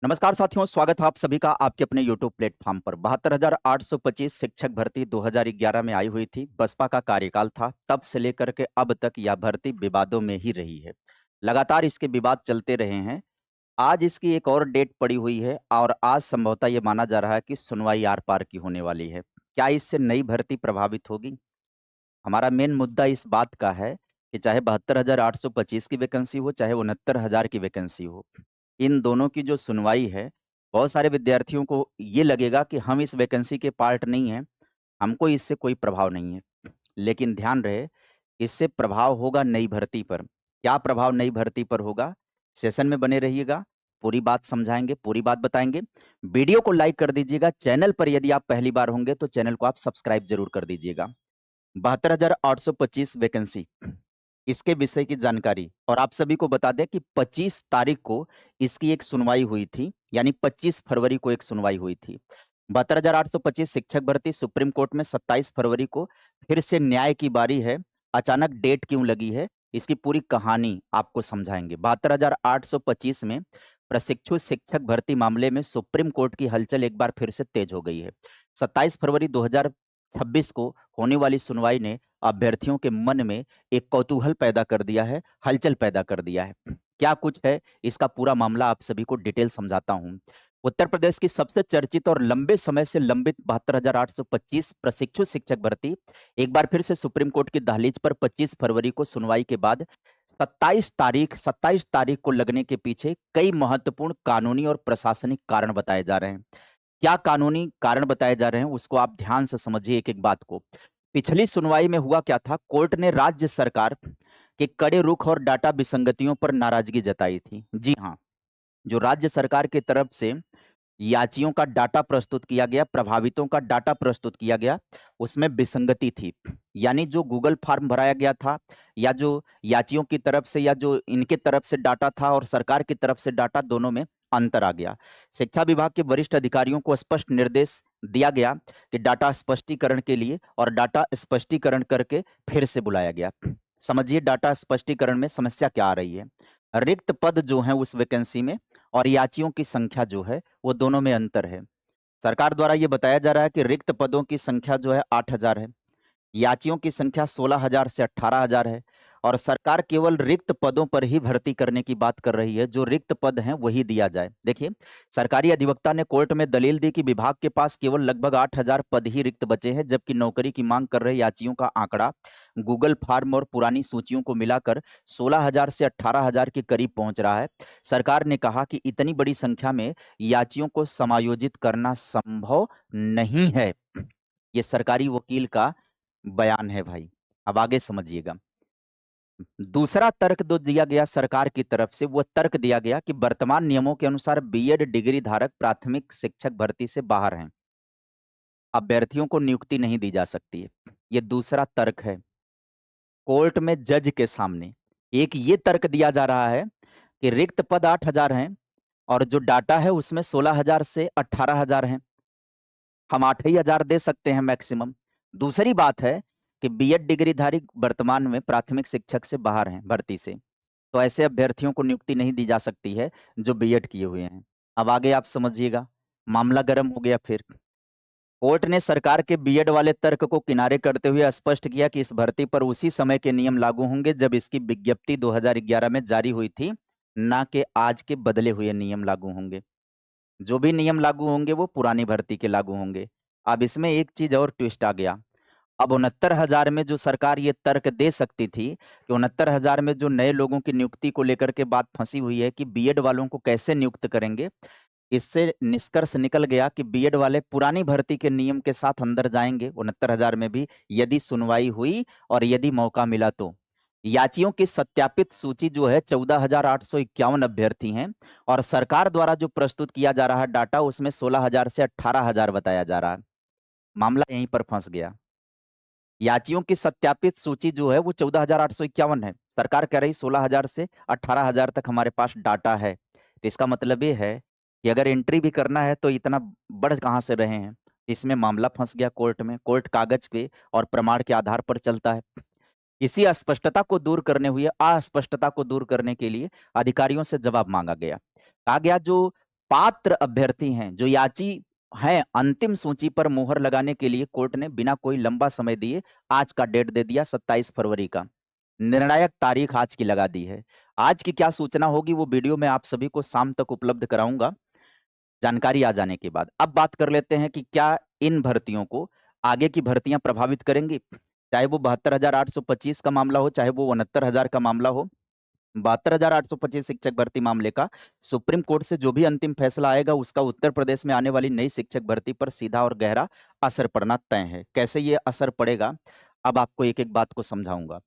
नमस्कार साथियों, स्वागत है आप सभी का आपके अपने YouTube प्लेटफॉर्म पर। 72,825 शिक्षक भर्ती 2011 में आई हुई थी। बसपा का कार्यकाल था। तब से लेकर के अब तक यह भर्ती विवादों में ही रही है। लगातार इसके विवाद चलते रहे हैं। आज इसकी एक और डेट पड़ी हुई है और आज संभवतः ये माना जा रहा है कि सुनवाई आर-पार की होने वाली है। क्या इससे नई भर्ती प्रभावित होगी? हमारा मेन मुद्दा इस बात का है कि चाहे 72,825 की वैकेंसी हो, चाहे 69,000 की वैकेंसी हो, इन दोनों की जो सुनवाई है, बहुत सारे विद्यार्थियों को ये लगेगा कि हम इस वैकेंसी के पार्ट नहीं हैं, हमको इससे कोई प्रभाव नहीं है। लेकिन ध्यान रहे, इससे प्रभाव होगा नई भर्ती पर। क्या प्रभाव नई भर्ती पर होगा? सेशन में बने रहिएगा, पूरी बात समझाएँगे, पूरी बात बताएँगे। वीडियो को लाइक कर दीजिएगा, चैनल पर यदि आप पहली बार होंगे तो चैनल को आप सब्सक्राइब ज़रूर कर दीजिएगा। 72,825 वैकेंसी, इसके विषय की जानकारी और आप सभी को बता दें कि 25 तारीख को इसकी एक सुनवाई हुई थी, यानी 25 फरवरी को एक सुनवाई हुई थी। 72,825 शिक्षक भर्ती सुप्रीम कोर्ट में 27 फरवरी को फिर से न्याय की बारी है। अचानक डेट क्यों लगी है, इसकी पूरी कहानी आपको समझाएँगे। 72,825 में प्रशिक्षु शिक्षक भर्ती मामले में सुप्रीम कोर्ट की हलचल एक बार फिर से तेज हो गई है। 27 फरवरी 2026 को होने वाली सुनवाई ने अभ्यर्थियों के मन में एक कौतूहल पैदा कर दिया है, हलचल पैदा कर दिया है। क्या कुछ है, इसका पूरा मामला आप सभी को डिटेल समझाता हूँ। उत्तर प्रदेश की सबसे चर्चित और लंबे समय से लंबित 72,825 प्रशिक्षु शिक्षक भर्ती एक बार फिर से सुप्रीम कोर्ट की दहलीज पर 25 फरवरी को सुनवाई के बाद 27 तारीख को लगने के पीछे कई महत्वपूर्ण कानूनी और प्रशासनिक कारण बताए जा रहे हैं। क्या कानूनी कारण बताए जा रहे हैं, उसको आप ध्यान से समझिए एक-एक बात को। पिछली सुनवाई में हुआ क्या था, कोर्ट ने राज्य सरकार के कड़े रुख और डाटा विसंगतियों पर नाराज़गी जताई थी। जी हाँ, जो राज्य सरकार की तरफ से याचियों का डाटा प्रस्तुत किया गया, प्रभावितों का डाटा प्रस्तुत किया गया, उसमें विसंगति थी। यानी जो गूगल फॉर्म भराया गया था या जो याचियों की तरफ से या जो इनके तरफ से डाटा था और सरकार की तरफ से डाटा, दोनों में अंतर आ गया। शिक्षा विभाग के वरिष्ठ अधिकारियों को स्पष्ट निर्देश दिया गया कि डाटा स्पष्टीकरण के लिए और डाटा स्पष्टीकरण करके फिर से बुलाया गया। समझिए डाटा स्पष्टीकरण में समस्या क्या आ रही है। रिक्त पद जो हैं उस वैकेंसी में और याचियों की संख्या जो है, वो दोनों में अंतर है। सरकार द्वारा ये बताया जा रहा है कि रिक्त पदों की संख्या जो है 8,000 है, याचियों की संख्या 16,000 से 18,000 है और सरकार केवल रिक्त पदों पर ही भर्ती करने की बात कर रही है, जो रिक्त पद हैं वही दिया जाए। देखिए, सरकारी अधिवक्ता ने कोर्ट में दलील दी कि विभाग के पास केवल लगभग 8,000 पद ही रिक्त बचे हैं, जबकि नौकरी की मांग कर रहे याचियों का आंकड़ा गूगल फॉर्म और पुरानी सूचियों को मिलाकर 16,000 से 18,000 के करीब पहुंच रहा है। सरकार ने कहा कि इतनी बड़ी संख्या में याचियों को समायोजित करना संभव नहीं है। ये सरकारी वकील का बयान है भाई। अब आगे समझिएगा। दूसरा तर्क जो दिया गया सरकार की तरफ से, वो तर्क दिया गया कि वर्तमान नियमों के अनुसार बीएड डिग्री धारक प्राथमिक शिक्षक भर्ती से बाहर हैं। अभ्यर्थियों को नियुक्ति नहीं दी जा सकती है। ये दूसरा तर्क है। कोर्ट में जज के सामने एक ये तर्क दिया जा रहा है कि रिक्त पद 8,000 हैं और जो डाटा है उसमें 16,000 से 18,000 हैं। हम 8 ही हज़ार दे सकते हैं मैक्सिमम। दूसरी बात है कि बीएड डिग्रीधारी वर्तमान में प्राथमिक शिक्षक से बाहर हैं भर्ती से, तो ऐसे अभ्यर्थियों को नियुक्ति नहीं दी जा सकती है जो बीएड किए हुए हैं। अब आगे आप समझिएगा, मामला गर्म हो गया फिर। कोर्ट ने सरकार के बीएड वाले तर्क को किनारे करते हुए स्पष्ट किया कि इस भर्ती पर उसी समय के नियम लागू होंगे जब इसकी विज्ञप्ति 2011 में जारी हुई थी, ना कि आज के बदले हुए नियम लागू होंगे। जो भी नियम लागू होंगे वो पुरानी भर्ती के लागू होंगे। अब इसमें एक चीज़ और ट्विस्ट आ गया। अब 69,000 में जो सरकार ये तर्क दे सकती थी कि 69,000 में जो नए लोगों की नियुक्ति को लेकर के बात फँसी हुई है कि बीएड वालों को कैसे नियुक्त करेंगे, इससे निष्कर्ष निकल गया कि बीएड वाले पुरानी भर्ती के नियम के साथ अंदर जाएँगे 69,000 में भी, यदि सुनवाई हुई और यदि मौका मिला तो। याचियों की सत्यापित सूची जो है 14,851 अभ्यर्थी हैं और सरकार द्वारा जो प्रस्तुत किया जा रहा है डाटा, उसमें 16,000 से 18,000 बताया जा रहा है। मामला यहीं पर फँस गया। याचियों की सत्यापित सूची जो है वो 14,851 है। सरकार कह रही 16,000 से 18,000 तक हमारे पास डाटा है। तो इसका मतलब ये है कि अगर एंट्री भी करना है तो इतना बढ़ कहाँ से रहे हैं। इसमें मामला फँस गया कोर्ट में। कोर्ट कागज़ के और प्रमाण के आधार पर चलता है। इसी अस्पष्टता को दूर करने के लिए अधिकारियों से जवाब माँगा गया। कहा गया जो पात्र अभ्यर्थी हैं, जो याची हैं, अंतिम सूची पर मुहर लगाने के लिए कोर्ट ने बिना कोई लंबा समय दिए आज का डेट दे दिया 27 फरवरी का। निर्णायक तारीख आज की लगा दी है। आज की क्या सूचना होगी वो वीडियो मैं आप सभी को शाम तक उपलब्ध कराऊंगा, जानकारी आ जाने के बाद। अब बात कर लेते हैं कि क्या इन भर्तियों को आगे की भर्तियां प्रभावित करेंगी। चाहे वो 72,825 का मामला हो, चाहे वो 69,000 का मामला हो। 72,825 शिक्षक भर्ती मामले का सुप्रीम कोर्ट से जो भी अंतिम फैसला आएगा, उसका उत्तर प्रदेश में आने वाली नई शिक्षक भर्ती पर सीधा और गहरा असर पड़ना तय है। कैसे ये असर पड़ेगा, अब आपको एक एक बात को समझाऊंगा।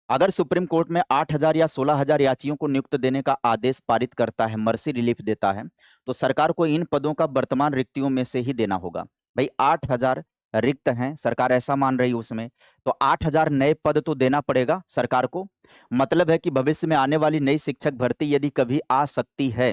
अगर सुप्रीम कोर्ट में 8,000 या 16,000 याचियों को नियुक्त देने का आदेश पारित करता है, मर्सी रिलीफ देता है, तो सरकार को इन पदों का वर्तमान रिक्तियों में से ही देना होगा। भाई 8,000 रिक्त हैं, सरकार ऐसा मान रही है उसमें, तो 8,000 नए पद तो देना पड़ेगा सरकार को। मतलब है कि भविष्य में आने वाली नई शिक्षक भर्ती यदि कभी आ सकती है,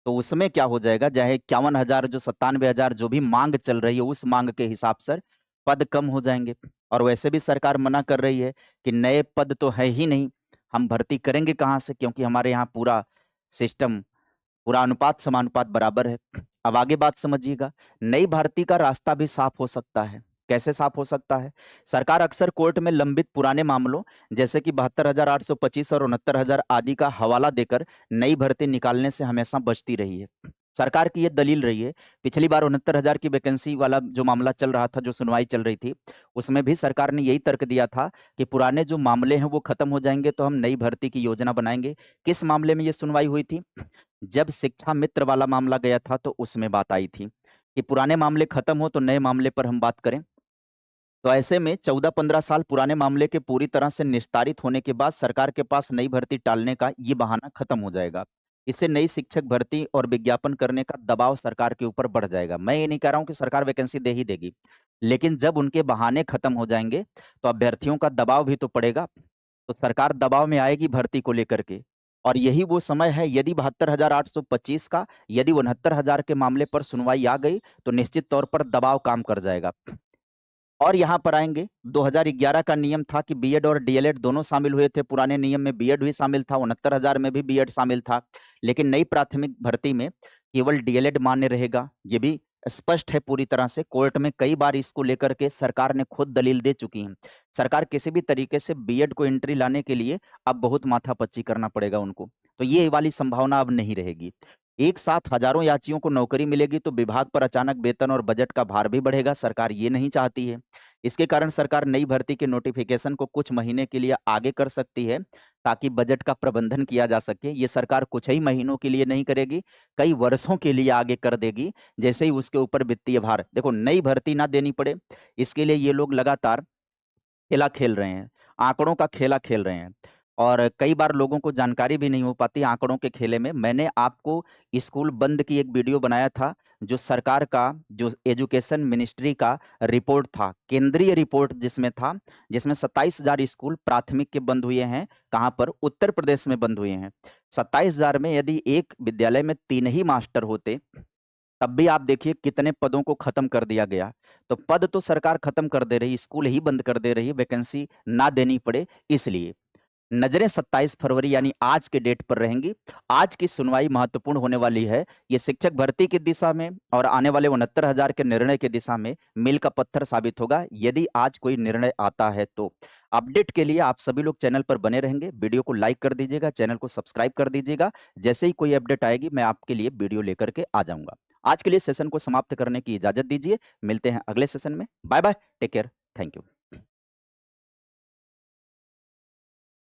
तो उसमें क्या हो जाएगा, चाहे 51,000 जो 97,000 जो भी मांग चल रही है, उस मांग के हिसाब से पद कम हो जाएंगे। और वैसे भी सरकार मना कर रही है कि नए पद तो है ही नहीं, हम भर्ती करेंगे कहाँ से, क्योंकि हमारे यहाँ पूरा सिस्टम, पूरा अनुपात समानुपात बराबर है। अब आगे बात समझिएगा, नई भर्ती का रास्ता भी साफ हो सकता है। कैसे साफ हो सकता है? सरकार अक्सर कोर्ट में लंबित पुराने मामलों जैसे कि 72,825 और 69,000 आदि का हवाला देकर नई भर्ती निकालने से हमेशा बचती रही है। सरकार की यह दलील रही है। पिछली बार 69,000 की वैकेंसी वाला जो मामला चल रहा था, जो सुनवाई चल रही थी, उसमें भी सरकार ने यही तर्क दिया था कि पुराने जो मामले हैं वो खत्म हो जाएंगे तो हम नई भर्ती की योजना बनाएंगे। किस मामले में ये सुनवाई हुई थी? जब शिक्षा मित्र वाला मामला गया था तो उसमें बात आई थी कि पुराने मामले खत्म हो तो नए मामले पर हम बात करें। तो ऐसे में 14-15 साल पुराने मामले के पूरी तरह से निस्तारित होने के बाद सरकार के पास नई भर्ती टालने का ये बहाना खत्म हो जाएगा। इससे नई शिक्षक भर्ती और विज्ञापन करने का दबाव सरकार के ऊपर बढ़ जाएगा। मैं ये नहीं कह रहा हूँ कि सरकार वैकेंसी दे ही देगी, लेकिन जब उनके बहाने खत्म हो जाएंगे तो अभ्यर्थियों का दबाव भी तो पड़ेगा। तो सरकार दबाव में आएगी भर्ती को लेकर के, और यही वो समय है। यदि 72,825 का, यदि 69,000 के मामले पर सुनवाई आ गई तो निश्चित तौर पर दबाव काम कर जाएगा। और यहाँ पर आएंगे, 2011 का नियम था कि बीएड और डीएलएड दोनों शामिल हुए थे। पुराने नियम में बीएड भी शामिल था, 69,000 में भी बीएड शामिल था, लेकिन नई प्राथमिक भर्ती में केवल डीएलएड मान्य रहेगा। ये भी स्पष्ट है पूरी तरह से। कोर्ट में कई बार इसको लेकर के सरकार ने खुद दलील दे चुकी है। सरकार किसी भी तरीके से बीएड को एंट्री लाने के लिए अब बहुत माथापच्ची करना पड़ेगा उनको, तो ये वाली संभावना अब नहीं रहेगी। एक साथ हजारों याचियों को नौकरी मिलेगी तो विभाग पर अचानक वेतन और बजट का भार भी बढ़ेगा। सरकार ये नहीं चाहती है। इसके कारण सरकार नई भर्ती के नोटिफिकेशन को कुछ महीने के लिए आगे कर सकती है ताकि बजट का प्रबंधन किया जा सके। ये सरकार कुछ ही महीनों के लिए नहीं करेगी, कई वर्षों के लिए आगे कर देगी, जैसे ही उसके ऊपर वित्तीय भार, देखो नई भर्ती ना देनी पड़े, इसके लिए ये लोग लगातार खेला खेल रहे हैं, आंकड़ों का खेला खेल रहे हैं। और कई बार लोगों को जानकारी भी नहीं हो पाती आंकड़ों के खेले में। मैंने आपको स्कूल बंद की एक वीडियो बनाया था, जो सरकार का, जो एजुकेशन मिनिस्ट्री का रिपोर्ट था, केंद्रीय रिपोर्ट जिसमें था, जिसमें 27,000 स्कूल प्राथमिक के बंद हुए हैं। कहाँ पर? उत्तर प्रदेश में बंद हुए हैं। 27,000 में यदि एक विद्यालय में 3 ही मास्टर होते, तब भी आप देखिए कितने पदों को खत्म कर दिया गया। तो पद तो सरकार खत्म कर दे रही, स्कूल ही बंद कर दे रही है, वैकेंसी ना देनी पड़े इसलिए। नजरें 27 फरवरी यानी आज के डेट पर रहेंगी। आज की सुनवाई महत्वपूर्ण होने वाली है। ये शिक्षक भर्ती की दिशा में और आने वाले 69,000 के निर्णय की दिशा में मील का पत्थर साबित होगा, यदि आज कोई निर्णय आता है तो। अपडेट के लिए आप सभी लोग चैनल पर बने रहेंगे। वीडियो को लाइक कर दीजिएगा, चैनल को सब्सक्राइब कर दीजिएगा। जैसे ही कोई अपडेट आएगी मैं आपके लिए वीडियो लेकर के आ जाऊंगा। आज के लिए सेशन को समाप्त करने की इजाजत दीजिए। मिलते हैं अगले सेशन में। Bye bye, take care, thank you.